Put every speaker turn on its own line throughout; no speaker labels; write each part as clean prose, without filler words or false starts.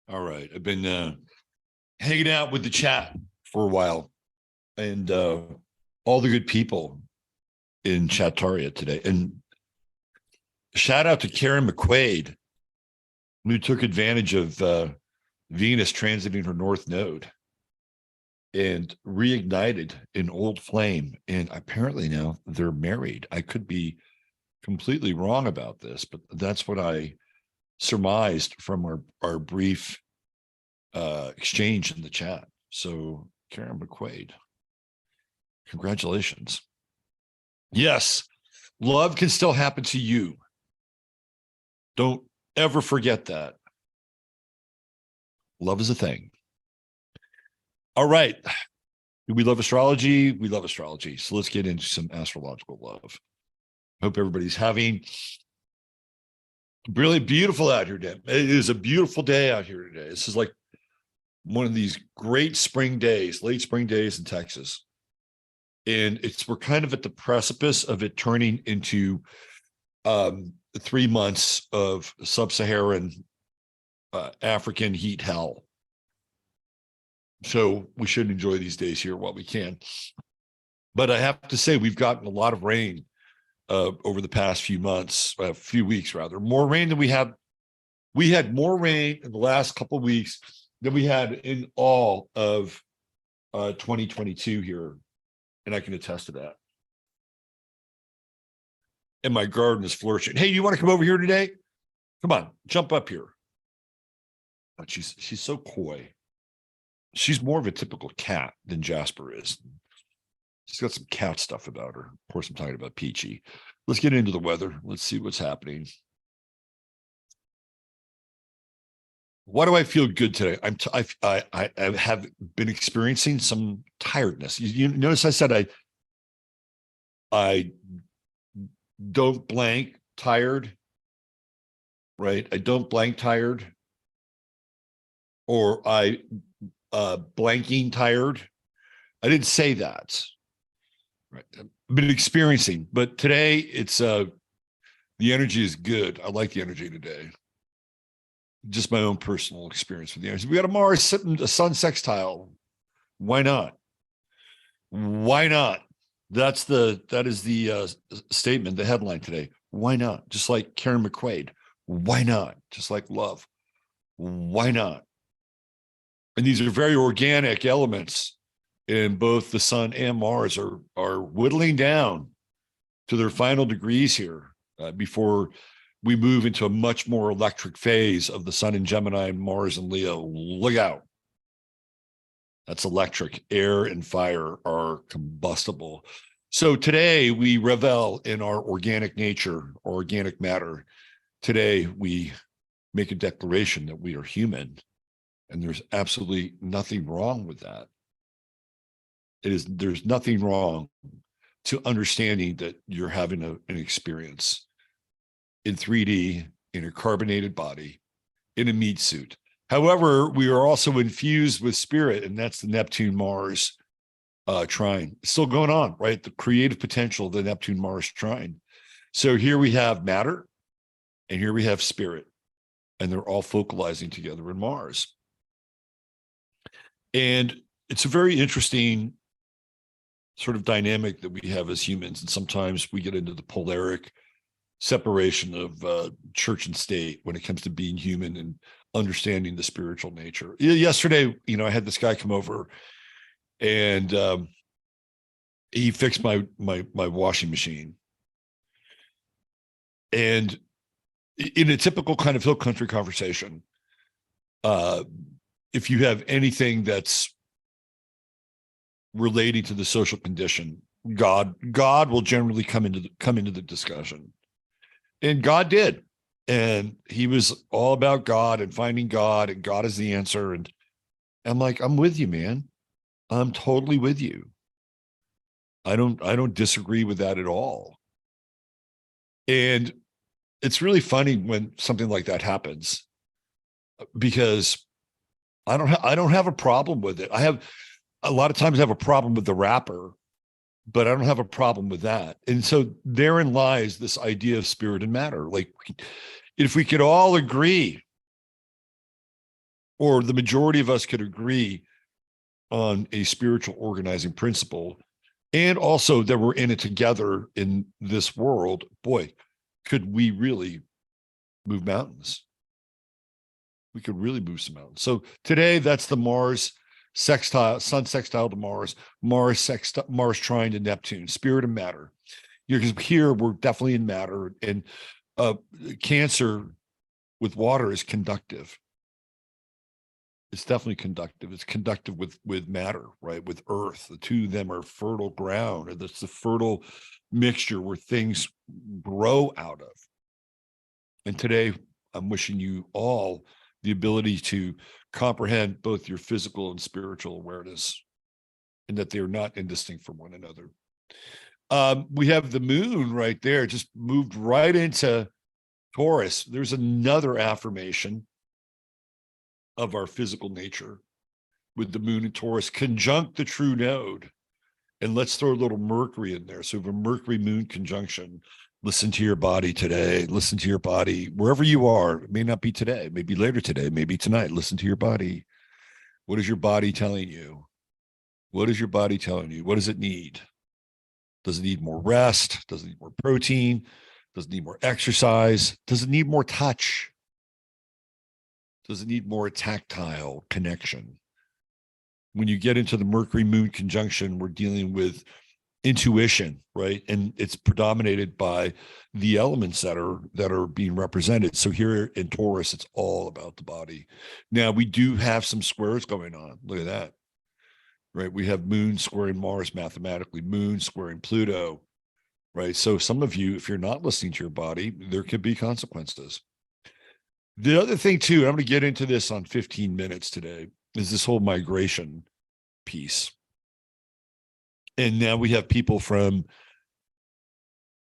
All right. I've been hanging out with the chat for a while and all the good people in Chattaria today. And shout out to Karen McQuaid, who took advantage of Venus transiting her north node and reignited an old flame. And apparently now they're married. I could be completely wrong about this, but that's what I surmised from our brief exchange in the chat. So Karen McQuaid, congratulations. Yes, love can still happen to you. Don't ever forget that. Love is a thing. All right. Do we love astrology? We love astrology. So let's get into some astrological love. Hope everybody's having really beautiful out here today. It is a beautiful day out here today. This is like one of these great spring days, late spring days in Texas. And we're kind of at the precipice of it turning into 3 months of sub-Saharan African heat hell. So we should enjoy these days here while we can. But I have to say, we've gotten a lot of rain over the past few months, few weeks rather, more rain than we had. We had more rain in the last couple of weeks than we had in all of 2022 here. And I can attest to that. And my garden is flourishing. Hey, you want to come over here today? Come on, jump up here. But she's so coy. She's more of a typical cat than Jasper is. She's got some cat stuff about her. Of course, I'm talking about Peachy. Let's get into the weather. Let's see what's happening. Why do I feel good today? I have been experiencing some tiredness. You notice I said I don't blank tired, right? I don't blank tired, or I blanking tired. I didn't say that. Right. I've been experiencing, but today it's the energy is good. I like the energy today. Just my own personal experience with the energy. We got a Mars sitting, a Sun sextile. Why not? Why not? That is the statement, the headline today. Why not? Just like Karen McQuaid. Why not? Just like love. Why not? And these are very organic elements. And both the Sun and Mars are whittling down to their final degrees here before we move into a much more electric phase of the Sun in Gemini and Mars in Leo. Look out. That's electric. Air and fire are combustible. So today we revel in our organic nature, our organic matter. Today we make a declaration that we are human, and there's absolutely nothing wrong with that. There's nothing wrong to understanding that you're having an experience in 3D, in a carbonated body, in a meat suit. However, we are also infused with spirit, and that's the Neptune-Mars trine. It's still going on, right? The creative potential of the Neptune-Mars trine. So here we have matter, and here we have spirit, and they're all focalizing together in Mars. And it's a very interesting sort of dynamic that we have as humans. And sometimes we get into the polaric separation of church and state when it comes to being human and understanding the spiritual nature. Yesterday, I had this guy come over, and he fixed my washing machine. And in a typical kind of hill country conversation, if you have anything that's relating to the social condition, God will generally come into the discussion. And God did. And he was all about God and finding God, and God is the answer. And I'm like, I'm with you, man. I'm totally with you. I don't disagree with that at all. And it's really funny when something like that happens, because I don't have a problem with it. I have a lot of times have a problem with the rapper, but I don't have a problem with that. And so therein lies this idea of spirit and matter. Like, if we could all agree or the majority of us could agree on a spiritual organizing principle, and also that we're in it together in this world, boy, could we really move mountains? We could really move some mountains. So today, that's the Mars sextile, Sun sextile to Mars, Mars trine to Neptune, spirit and matter. Because here we're definitely in matter, and Cancer with water is conductive. It's definitely conductive. It's conductive with matter, right? With earth. The two of them are fertile ground, and that's the fertile mixture where things grow out of. And today, I'm wishing you all the ability to comprehend both your physical and spiritual awareness, and that they are not indistinct from one another. We have the moon right there, just moved right into Taurus. There's another affirmation of our physical nature with the moon in Taurus, conjunct the true node. And let's throw a little Mercury in there. So we have a Mercury moon conjunction. Listen to your body today. Listen to your body wherever you are. It may not be today, maybe later today, maybe tonight. Listen to your body. What is your body telling you? What is your body telling you? What does it need? Does it need more rest? Does it need more protein? Does it need more exercise? Does it need more touch? Does it need more tactile connection? When you get into the Mercury moon conjunction, we're dealing with intuition, right? And it's predominated by the elements that are being represented. So here in Taurus, it's all about the body. Now we do have some squares going on. Look at that, right? We have moon squaring Mars mathematically, moon squaring Pluto, right? So some of you, if you're not listening to your body, there could be consequences. The other thing too, I'm going to get into this on 15 minutes today, is this whole migration piece. And now we have people from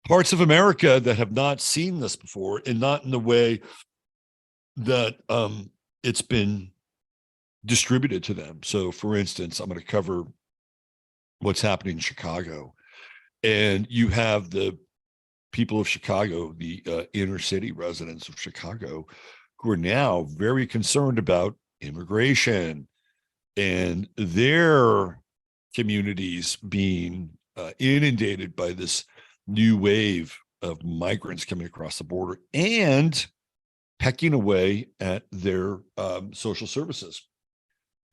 parts of America that have not seen this before, and not in the way that it's been distributed to them. So for instance, I'm going to cover what's happening in Chicago. And you have the people of Chicago, the inner city residents of Chicago, who are now very concerned about immigration and their communities being inundated by this new wave of migrants coming across the border and pecking away at their social services.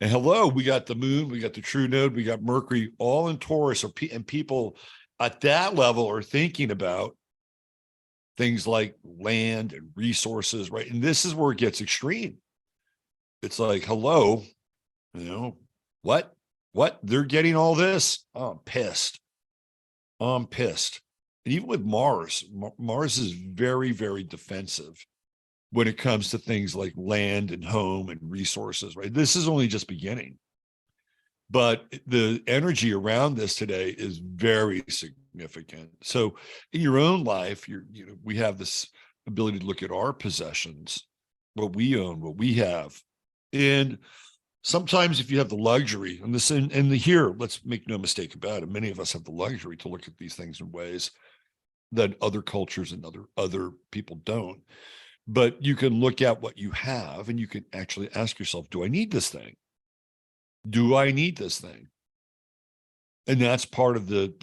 And hello, we got the moon, we got the true node, we got Mercury, all in Taurus, and people at that level are thinking about things like land and resources, right? And this is where it gets extreme. It's like, hello, what? They're getting all this? Oh, I'm pissed. I'm pissed. And even with Mars, Mars is very, very defensive when it comes to things like land and home and resources, right? This is only just beginning. But the energy around this today is very significant. So in your own life, we have this ability to look at our possessions, what we own, what we have. And sometimes if you have the luxury, and here, let's make no mistake about it, many of us have the luxury to look at these things in ways that other cultures and other people don't. But you can look at what you have and you can actually ask yourself, do I need this thing? Do I need this thing? And that's part of the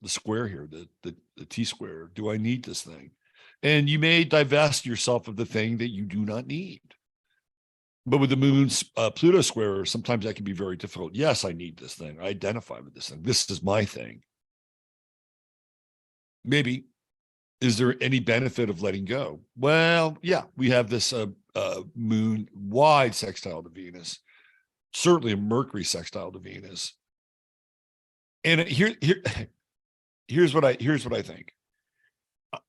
square here, the T square. Do I need this thing? And you may divest yourself of the thing that you do not need. But with the moon's Pluto square, sometimes that can be very difficult. Yes, I need this thing. I identify with this thing. This is my thing. Maybe. Is there any benefit of letting go? Well, yeah, we have this moon wide sextile to Venus, certainly a Mercury sextile to Venus. And here's what I think.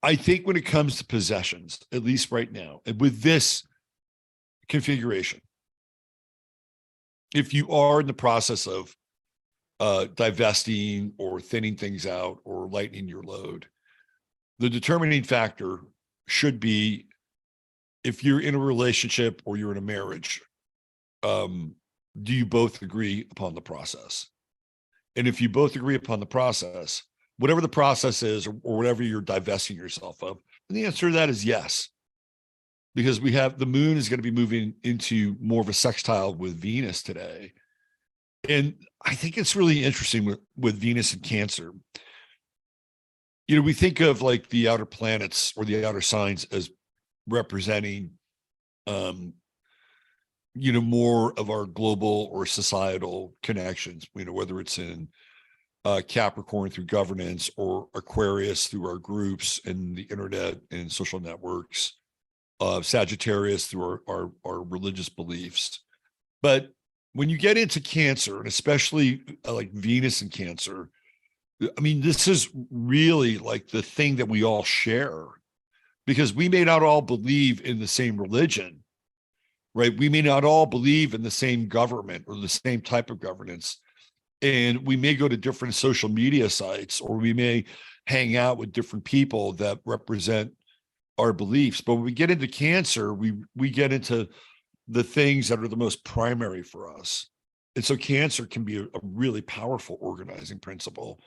I think when it comes to possessions, at least right now, and with this configuration, if you are in the process of divesting or thinning things out or lightening your load, the determining factor should be, if you're in a relationship or you're in a marriage, do you both agree upon the process? And if you both agree upon the process, whatever the process is, or whatever you're divesting yourself of, the answer to that is yes. because we have the moon is going to be moving into more of a sextile with Venus today. And I think it's really interesting with Venus and Cancer. We think of like the outer planets or the outer signs as representing, more of our global or societal connections, whether it's in Capricorn through governance or Aquarius through our groups and the internet and social networks, Sagittarius through our religious beliefs. But when you get into Cancer, and especially like Venus and Cancer, I mean, this is really like the thing that we all share, because we may not all believe in the same religion, right? We may not all believe in the same government or the same type of governance. And we may go to different social media sites, or we may hang out with different people that represent our beliefs. But when we get into Cancer, we get into the things that are the most primary for us. And so Cancer can be a really powerful organizing principle.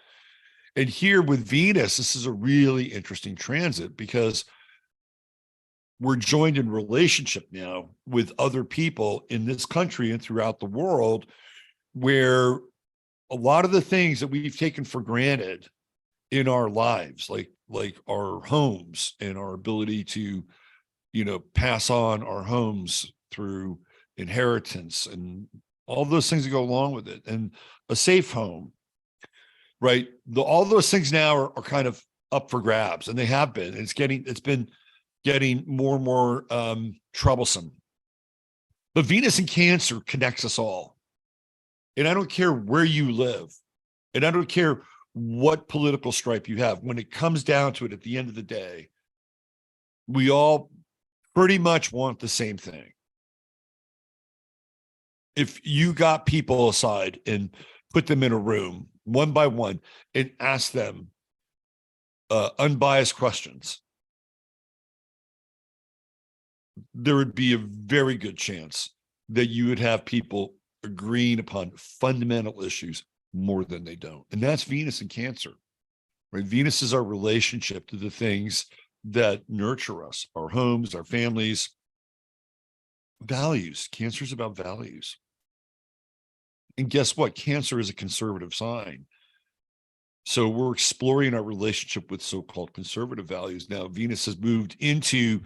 And here with Venus, this is a really interesting transit, because we're joined in relationship now with other people in this country and throughout the world, where a lot of the things that we've taken for granted in our lives, like our homes and our ability to, pass on our homes through inheritance and all those things that go along with it, and a safe home, right? All those things now are kind of up for grabs, and they have been. It's been getting more and more troublesome. But Venus in Cancer connects us all. And I don't care where you live, and I don't care what political stripe you have. When it comes down to it, at the end of the day, we all pretty much want the same thing. If you got people aside and put them in a room one by one and ask them unbiased questions, there would be a very good chance that you would have people agreeing upon fundamental issues more than they don't. And that's Venus in Cancer, right? Venus is our relationship to the things that nurture us, our homes, our families, values. Cancer is about values. And guess what? Cancer is a conservative sign. So we're exploring our relationship with so-called conservative values. Now, Venus has moved into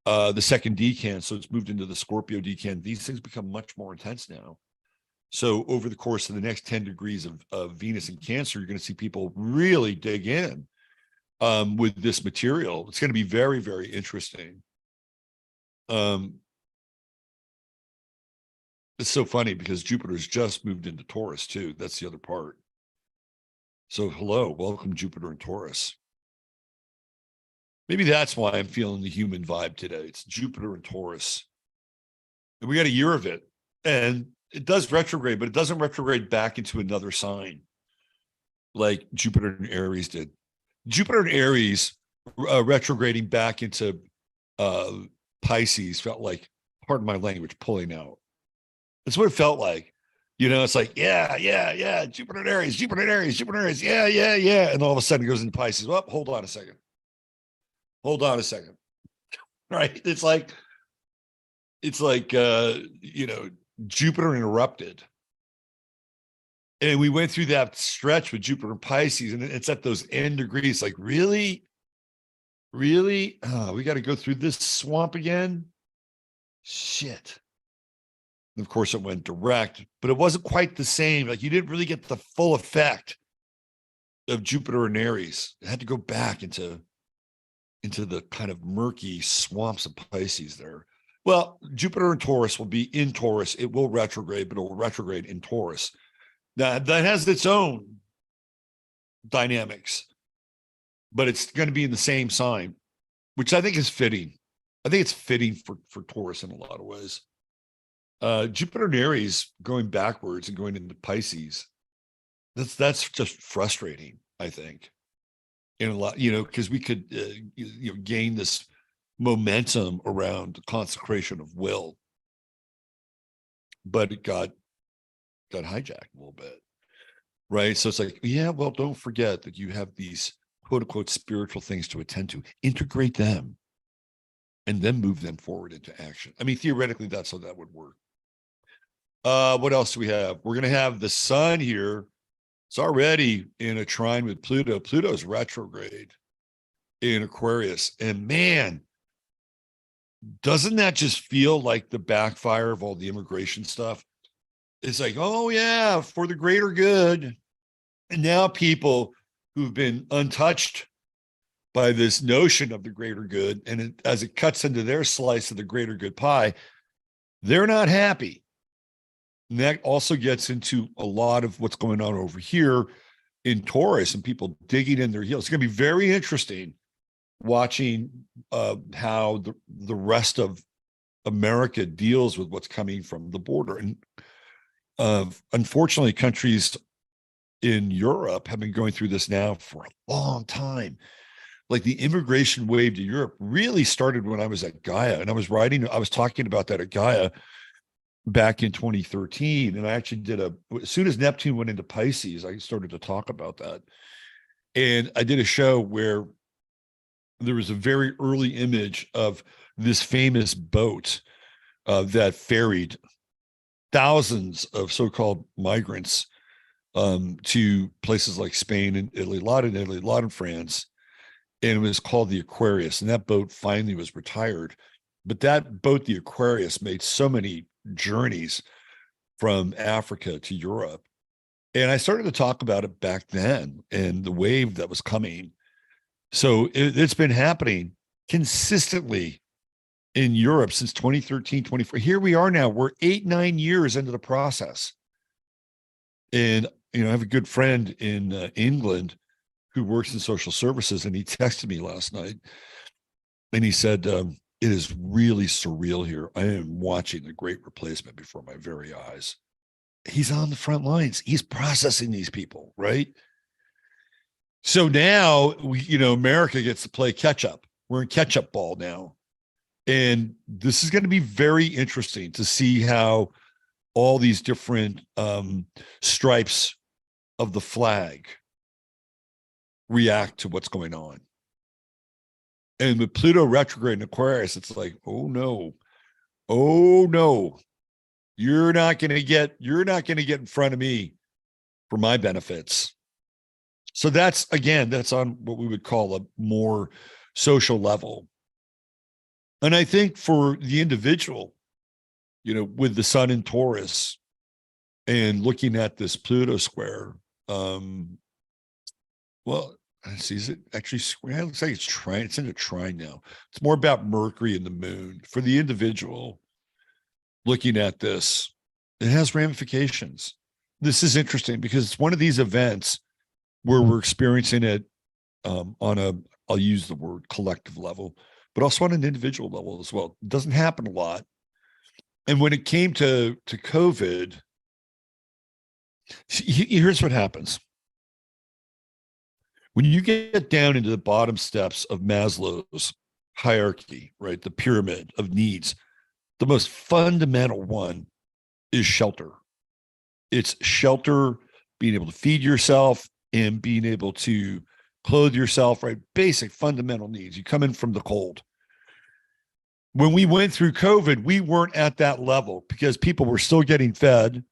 the second decan, so it's moved into the Scorpio decan. These things become much more intense now. So over the course of the next 10 degrees of Venus in Cancer, you're going to see people really dig in with this material. It's going to be very, very interesting. It's so funny because Jupiter's just moved into Taurus too. That's the other part. So hello, welcome Jupiter in Taurus. Maybe that's why I'm feeling the human vibe today. It's Jupiter in Taurus. And we got a year of it. And it does retrograde, but it doesn't retrograde back into another sign like Jupiter in Aries did. Jupiter in Aries retrograding back into Pisces felt like, pardon my language, pulling out. That's what it felt like. It's like, yeah, Jupiter in Aries, Jupiter in Aries, Jupiter in Aries, yeah. And all of a sudden it goes into Pisces. Well, hold on a second. Right? It's like, Jupiter interrupted. And we went through that stretch with Jupiter and Pisces, and it's at those end degrees. Like, really? We got to go through this swamp again? Shit. And of course, it went direct, but it wasn't quite the same. Like, you didn't really get the full effect of Jupiter and Aries. It had to go back into the kind of murky swamps of Pisces there. Well, Jupiter in Taurus will be in Taurus. It will retrograde, but it will retrograde in Taurus. That has its own dynamics, but it's going to be in the same sign, which I think is fitting. I think it's fitting for Taurus in a lot of ways. Jupiter and Aries going backwards and going into Pisces, that's just frustrating, I think. In a lot, because we could gain this momentum around consecration of will, but it got hijacked a little bit, right? So it's like, yeah, well, don't forget that you have these quote unquote spiritual things to attend to. Integrate them. and then move them forward into action. I mean, theoretically, that's how that would work. What else do we have? We're going to have the sun here. It's already in a trine with Pluto. Pluto's retrograde in Aquarius. And man, doesn't that just feel like the backfire of all the immigration stuff? It's like, oh yeah, for the greater good. And now people who've been untouched by this notion of the greater good, and as it cuts into their slice of the greater good pie, they're not happy. And that also gets into a lot of what's going on over here in Taurus and people digging in their heels. It's going to be very interesting watching how the rest of America deals with what's coming from the border. And unfortunately, countries in Europe have been going through this now for a long time. Like the immigration wave to Europe really started when I was at Gaia, and I was talking about that at Gaia back in 2013. And I actually as soon as Neptune went into Pisces, I started to talk about that. And I did a show where there was a very early image of this famous boat that ferried thousands of so-called migrants to places like Spain and Italy, a lot in Italy, a lot in France. And it was called the Aquarius. And that boat finally was retired. But that boat, the Aquarius, made so many journeys from Africa to Europe. And I started to talk about it back then and the wave that was coming. So it's been happening consistently in Europe since 2013, 24. Here we are now. We're 8-9 years into the process. And, I have a good friend in England who works in social services, and he texted me last night and he said, it is really surreal here. I am watching the Great Replacement before my very eyes. He's on the front lines. He's processing these people, right? So now America gets to play catch up. We're in catch up ball now. And this is going to be very interesting to see how all these different stripes of the flag react to what's going on. And with Pluto retrograde in Aquarius, it's like, oh no, you're not going to get in front of me for my benefits. So that's on what we would call a more social level. And I think for the individual, with the sun in Taurus and looking at this Pluto square, well, see, is it actually square? It looks like it's trine. It's in a trine now. It's more about Mercury and the moon. For the individual looking at this, it has ramifications. This is interesting because it's one of these events where we're experiencing it on I'll use the word collective level, but also on an individual level as well. It doesn't happen a lot. And when it came to COVID, here's what happens. When you get down into the bottom steps of Maslow's hierarchy, right, the pyramid of needs, the most fundamental one is shelter. It's shelter, being able to feed yourself and being able to clothe yourself, right? Basic fundamental needs. You come in from the cold. When we went through COVID, we weren't at that level because people were still getting fed.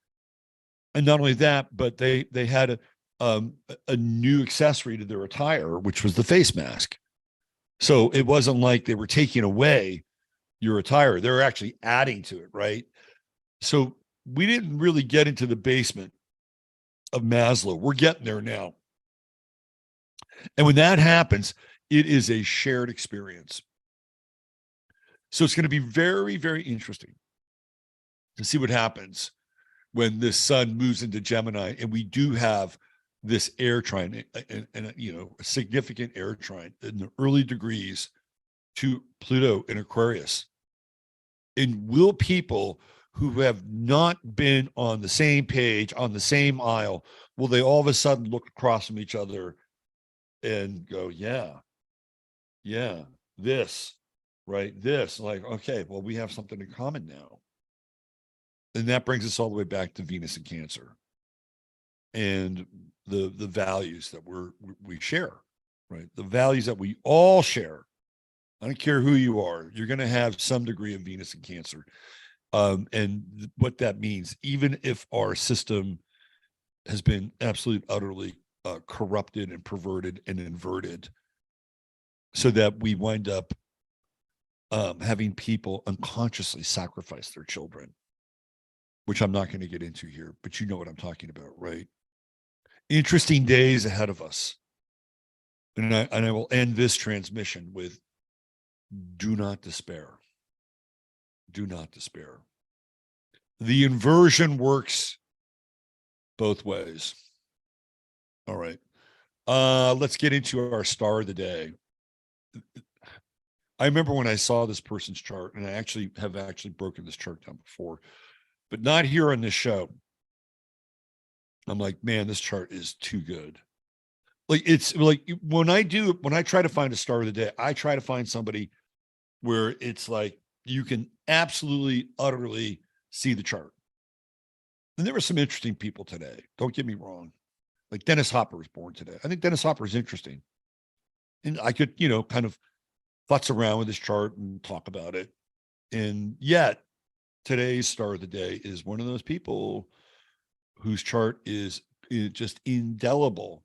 And not only that, but they had a new accessory to their attire, which was the face mask. So it wasn't like they were taking away your attire. They were actually adding to it, right? So we didn't really get into the basement of Maslow. We're getting there now. And when that happens, it is a shared experience. So it's going to be very, very interesting to see what happens when this sun moves into Gemini and we do have this air trine and a significant air trine in the early degrees to Pluto in Aquarius. And will people who have not been on the same page, on the same aisle, will they all of a sudden look across from each other and go, yeah, this, right? This, like, okay, well, we have something in common now. And that brings us all the way back to Venus and Cancer and the values that we share, right? The values that we all share I don't care who you are. You're going to have some degree of Venus in Cancer. And what that means, even if our system has been absolutely, utterly corrupted and perverted and inverted, so that we wind up having people unconsciously sacrifice their children, which I'm not going to get into here, but you know what I'm talking about, right? Interesting days ahead of us. And I will end this transmission with, do not despair. Do not despair. The inversion works both ways. All right. Let's get into our star of the day. I remember when I saw this person's chart, and I have broken this chart down before, but not here on this show. I'm like, man, this chart is too good. Like, it's like when I try to find a star of the day, I try to find somebody where it's like you can absolutely, utterly see the chart. And there were some interesting people today. Don't get me wrong. Like Dennis Hopper was born today. I think Dennis Hopper is interesting. And I could, kind of futz around with this chart and talk about it. And yet today's star of the day is one of those people whose chart is just indelible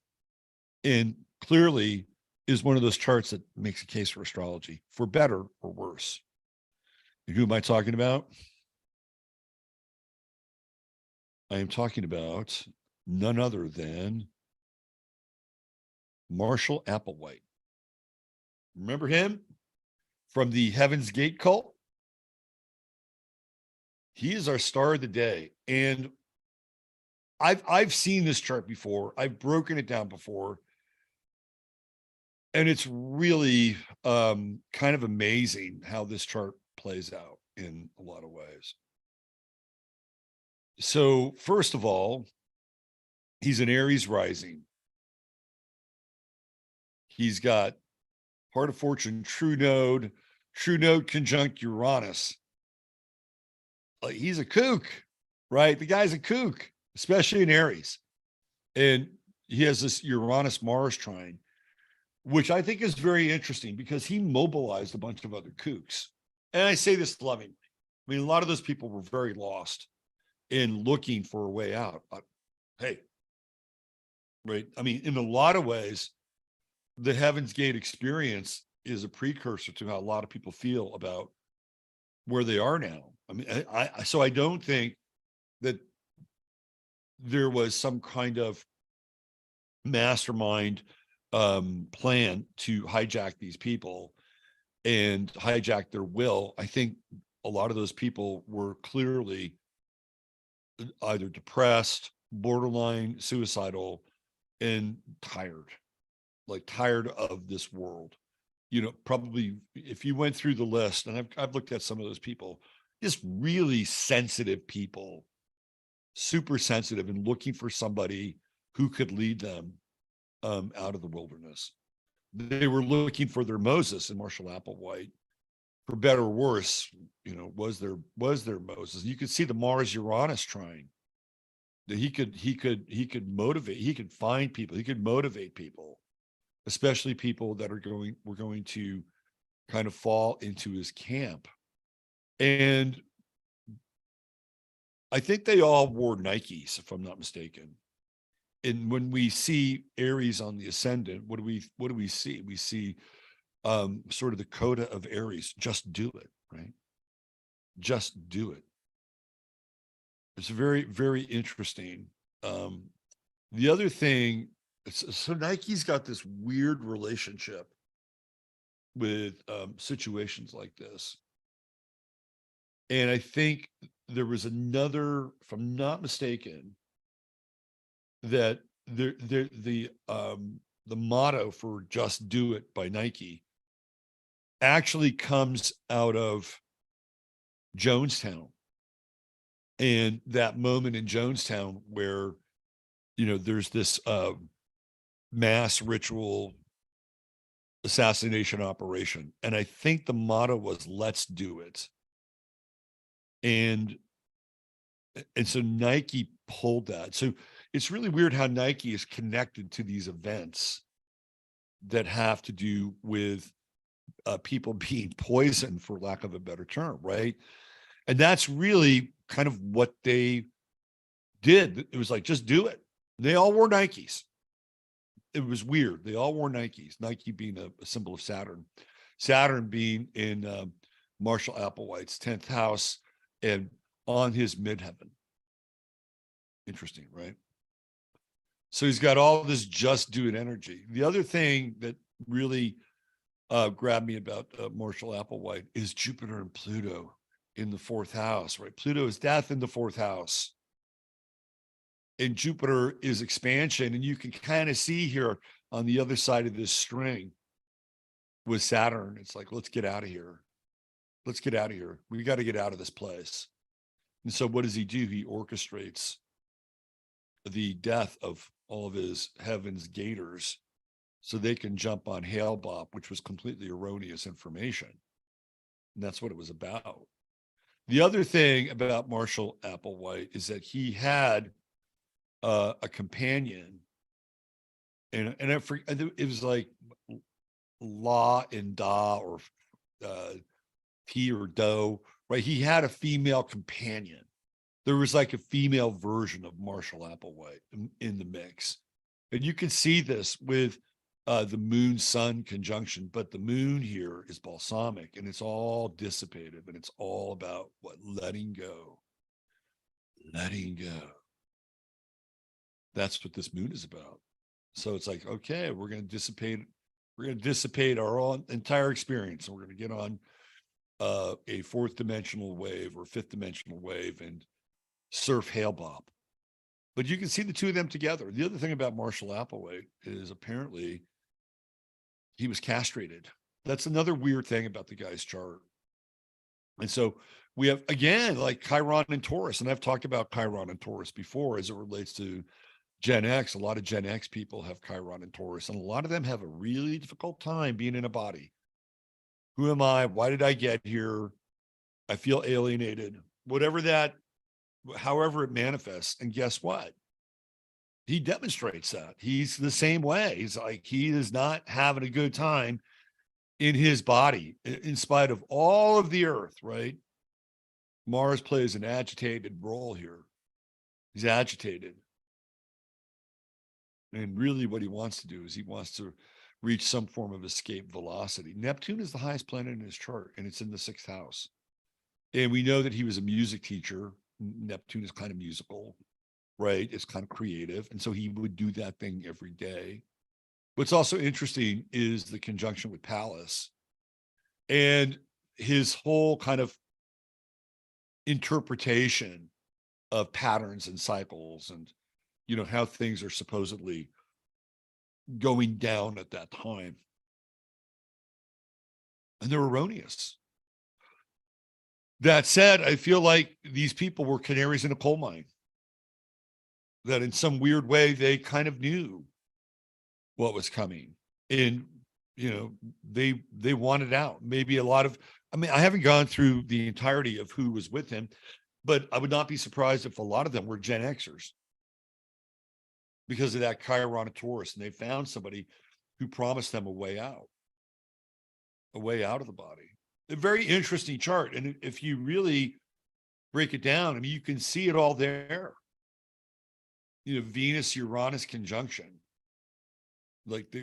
and clearly is one of those charts that makes a case for astrology, for better or worse. And who am I talking about? I am talking about none other than Marshall Applewhite. Remember him from the Heaven's Gate cult? He is our star of the day. And I've seen this chart before. I've broken it down before. And it's really kind of amazing how this chart plays out in a lot of ways. So first of all, he's an Aries rising. He's got Heart of Fortune, true node conjunct Uranus. Like, he's a kook, right? The guy's a kook, especially in Aries. And he has this Uranus Mars trine, which I think is very interesting because he mobilized a bunch of other kooks. And I say this lovingly. I mean, a lot of those people were very lost in looking for a way out. But hey, right? I mean, in a lot of ways, the Heaven's Gate experience is a precursor to how a lot of people feel about where they are now. I mean, so I don't think that there was some kind of mastermind plan to hijack these people and hijack their will. I think a lot of those people were clearly either depressed, borderline suicidal, and tired of this world. Probably if you went through the list, and I've looked at some of those people, just really sensitive people, super sensitive, and looking for somebody who could lead them out of the wilderness. They were looking for their Moses in Marshall Applewhite. For better or worse, was their Moses. You could see the Mars Uranus trine. That he could motivate, he could find people, he could motivate people, especially people that were going to kind of fall into his camp. And I think they all wore Nikes, if I'm not mistaken. And when we see Aries on the ascendant, what do we see? We see sort of the coda of Aries. Just do it, right? Just do it. It's very, very interesting. The other thing, so Nike's got this weird relationship with situations like this. And I think there was another, if I'm not mistaken, that the motto for "Just Do It" by Nike actually comes out of Jonestown, and that moment in Jonestown where there's this mass ritual assassination operation, and I think the motto was "Let's do it." And so Nike pulled that. So it's really weird how Nike is connected to these events that have to do with people being poisoned, for lack of a better term, right? And that's really kind of what they did. It was like, just do it. They all wore Nikes. It was weird. They all wore Nikes, Nike being a symbol of Saturn, Saturn being in Marshall Applewhite's 10th house and on his midheaven. Interesting, right? So he's got all this just do it energy. The other thing that really grabbed me about Marshall Applewhite is Jupiter and Pluto in the 4th house, right? Pluto is death in the 4th house. And Jupiter is expansion. And you can kind of see here on the other side of this string with Saturn, it's like, let's get out of here. Let's get out of here. We got to get out of this place. And so what does he do? He orchestrates the death of all of his heavens gators so they can jump on Hale Bopp, which was completely erroneous information. And that's what it was about. The other thing about Marshall Applewhite is that he had a companion, and it was like La and Da, or P or Do, right? He had a female companion. There was like a female version of Marshall Applewhite in the mix. And you can see this with the moon sun conjunction, but the moon here is balsamic and it's all dissipative and it's all about what? Letting go. Letting go. That's what this moon is about. So it's like, okay, we're going to dissipate our own entire experience. And we're going to get on a 4th dimensional wave or 5th dimensional wave and surf Hale Bopp. But you can see the two of them together. The other thing about Marshall Applewhite is apparently he was castrated. That's another weird thing about the guy's chart. And so we have, again, like Chiron and Taurus. And I've talked about Chiron and Taurus before as it relates to Gen X. A lot of Gen X people have Chiron and Taurus, and a lot of them have a really difficult time being in a body. Who am I? Why did I get here? I feel alienated. Whatever that, however it manifests. And guess what? He demonstrates that. He's the same way. He's like, he is not having a good time in his body, in spite of all of the earth, right? Mars plays an agitated role here. He's agitated. And really what he wants to do is he wants to reach some form of escape velocity. Neptune is the highest planet in his chart, and it's in the 6th house. And we know that he was a music teacher. Neptune is kind of musical, right? It's kind of creative. And so he would do that thing every day. What's also interesting is the conjunction with Pallas and his whole kind of interpretation of patterns and cycles and, you know, how things are supposedly going down at that time. And they're erroneous. That said, I feel like these people were canaries in a coal mine, that in some weird way, they kind of knew what was coming. And, you know, they wanted out. Maybe a lot of, I mean, I haven't gone through the entirety of who was with him, but I would not be surprised if a lot of them were Gen Xers because of that Chiron Taurus, and they found somebody who promised them a way out of the body. A very interesting chart. And if you really break it down, I mean, you can see it all there. You know, Venus Uranus conjunction. Like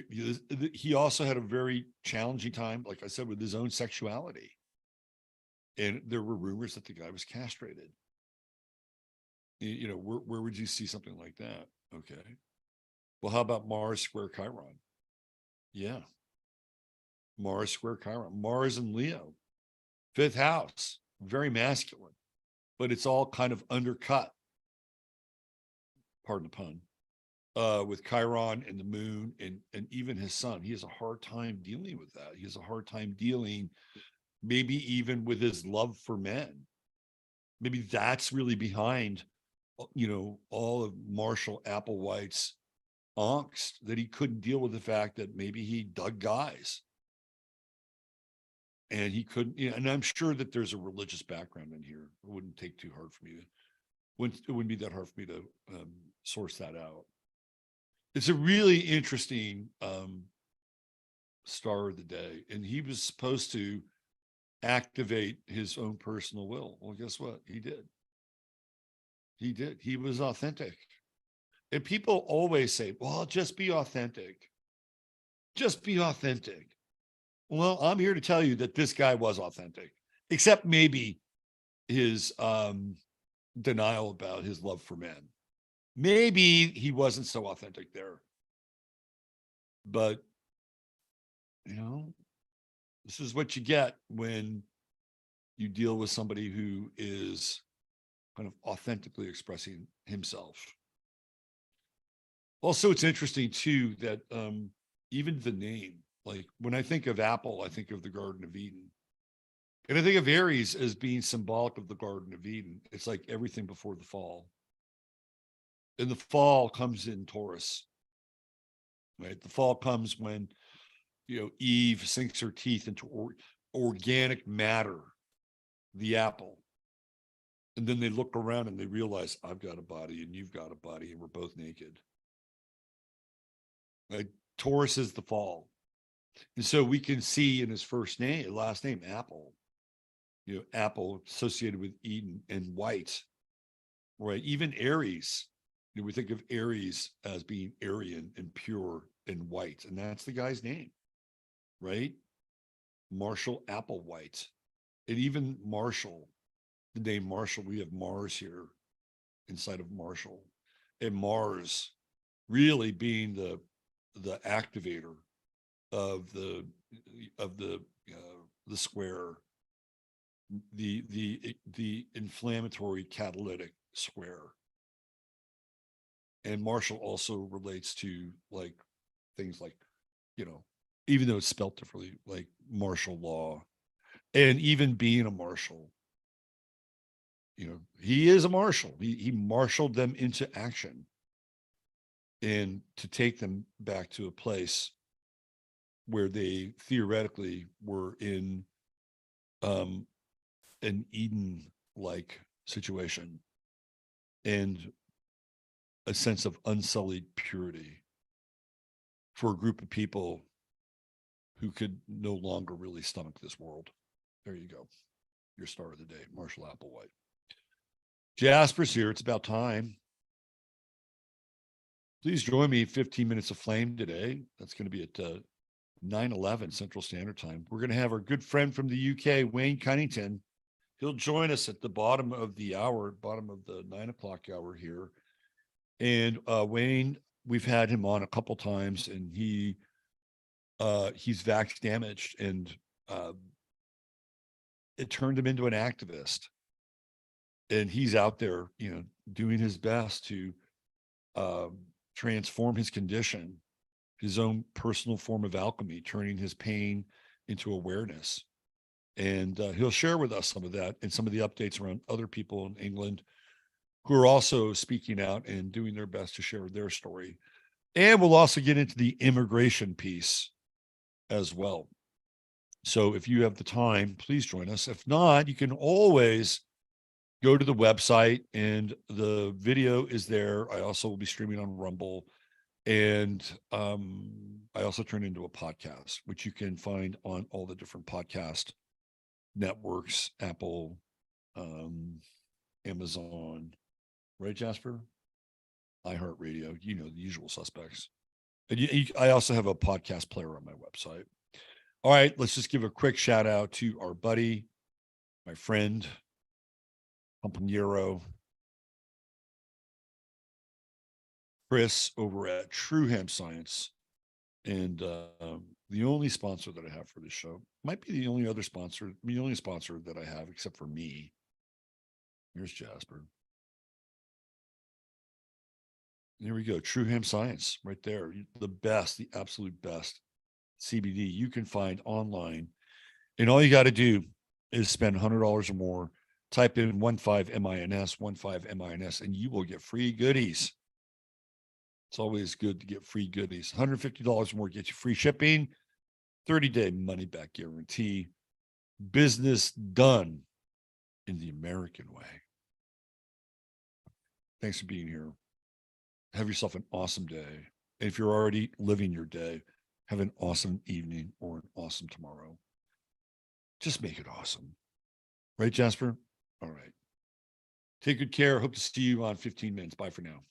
he also had a very challenging time, like I said, with his own sexuality. And there were rumors that the guy was castrated. You know, where would you see something like that? Okay. Well, how about Mars square Chiron? Yeah. Mars square Chiron. Mars and Leo, 5th house, very masculine, but it's all kind of undercut. Pardon the pun. With Chiron and the moon and even his son. He has a hard time dealing with that. He has a hard time dealing maybe even with his love for men. Maybe that's really behind, you know, all of Marshall Applewhite's angst, that he couldn't deal with the fact that maybe he dug guys. And he couldn't, you know, and I'm sure that there's a religious background in here. It wouldn't take too hard for me to, it wouldn't be that hard for me to source that out. It's a really interesting star of the day, and he was supposed to activate his own personal will. Well, guess what? He did. He did. He was authentic. And people always say, well, just be authentic. Just be authentic. Well, I'm here to tell you that this guy was authentic, except maybe his denial about his love for men. Maybe he wasn't so authentic there. But, you know, this is what you get when you deal with somebody who is kind of authentically expressing himself. Also, it's interesting too that even the name, like when I think of apple, I think of the Garden of Eden. And I think of Aries as being symbolic of the Garden of Eden. It's like everything before the fall. And the fall comes in Taurus, right? The fall comes when, Eve sinks her teeth into organic matter, the apple. And then they look around and they realize, I've got a body and you've got a body and we're both naked. Right? Taurus is the fall. And so we can see in his last name, Apple, Apple associated with Eden and white, right? Even Aries, we think of Aries as being Aryan and pure and white. And that's the guy's name, right? Marshall Applewhite. And even Marshall, the name Marshall, we have Mars here inside of Marshall. And Mars really being the activator of the square, the inflammatory catalytic square. And Marshall also relates to like things like, even though it's spelled differently, like martial law, and even being a marshal. He is a marshal. He marshaled them into action and to take them back to a place where they theoretically were in an Eden-like situation and a sense of unsullied purity for a group of people who could no longer really stomach this world. There you go. Your star of the day, Marshall Applewhite. Jasper's here. It's about time. Please join me 15 Minutes of Flame today. That's going to be at 9:11 Central Standard Time. We're going to have our good friend from the UK, Wayne Cunnington. He'll join us at the bottom of the hour, bottom of the 9 o'clock hour here. And Wayne, we've had him on a couple times, and he's vax damaged, and it turned him into an activist. And he's out there, doing his best to transform his condition, his own personal form of alchemy, turning his pain into awareness. And he'll share with us some of that and some of the updates around other people in England who are also speaking out and doing their best to share their story. And we'll also get into the immigration piece as well. So if you have the time, please join us. If not, you can always go to the website and the video is there. I also will be streaming on Rumble. And I also turn into a podcast, which you can find on all the different podcast networks, Apple, Amazon, right, Jasper? iHeartRadio, the usual suspects. And I also have a podcast player on my website. All right, let's just give a quick shout out to our buddy, my friend, compañero, Chris over at True Hemp Science. And the only sponsor that I have for this show might be the only sponsor that I have except for me. Here's Jasper. Here we go. True Hemp Science right there. The best, the absolute best CBD you can find online. And all you got to do is spend $100 or more, type in 15MINS, and you will get free goodies. It's always good to get free goodies. $150 or more gets you free shipping, 30-day money-back guarantee. Business done in the American way. Thanks for being here. Have yourself an awesome day. And if you're already living your day, Have an awesome evening or an awesome tomorrow. Just make it awesome. Right, Jasper? All right. Take good care. Hope to see you on 15 minutes. Bye for now.